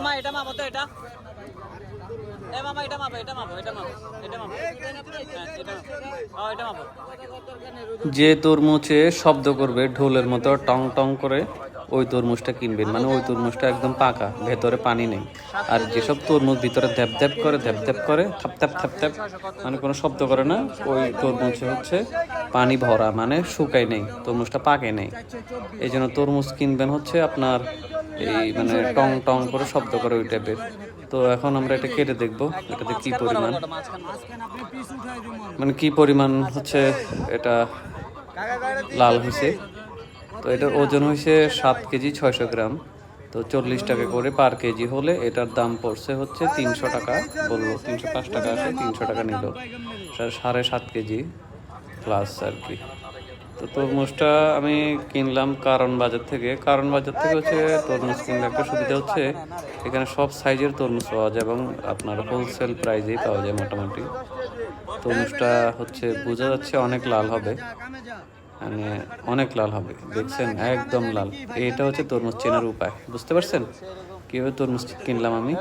মামা এটা মাপো তো এটা। এ মামা এটা মাপো, এটা মাপো, এটা মাপো, এটা মাপো, এটা মাপো। যে তরমুজে শব্দ করবে ঢোলের মতো টং টং করে, ওই তরমুজটা কিনবেন। মানে ওই তরমুজটা একদম পাকা, ভেতরে পানি নেই। আর যেসব তরমুজ ভিতরে ধ্যাপ ধ্যাপ করে, ধ্যাপ ধ্যাপ করে, থাপ থাপ থাপ থাপ, মানে কোনো শব্দ করে না, ওই তরমুজ হচ্ছে পানি ভরা, মানে শুকায় নেই, তরমুজটা পাকে নেই। এই জন্য তরমুজ কিনবেন হচ্ছে আপনার এই মানে টং টং করে শব্দ করে ওই টাইপের। তো এখন আমরা এটা কেটে দেখবো এটাতে কি পরিমাণ, মানে কি পরিমাণ হচ্ছে এটা লাল হয়েছে। তো এটার ওজন হয়েছে 7 কেজি 600 গ্রাম। তো 40 টাকা করে পার কেজি হলে এটার দাম পড়ছে হচ্ছে 300 টাকা। বললো 305 টাকা আসে, 300 টাকা নিল 7.5 কেজি প্লাস আর কি। তো তরমুজটা আমি কিনলাম কারণ বাজার থেকে। কারণ বাজার থেকে হচ্ছে তরমুজ কিনলে একটা সুবিধা হচ্ছে এখানে সব সাইজের তরমুজ পাওয়া যায় এবং আপনার হোলসেল প্রাইজেই পাওয়া যায় মোটামুটি। তরমুজটা হচ্ছে বোঝা যাচ্ছে অনেক লাল হবে, মানে অনেক লাল হবে, দেখছেন একদম লাল। এটা হচ্ছে তরমুজ চেনার উপায়, বুঝতে পারছেন কীভাবে তরমুজ কিনলাম আমি।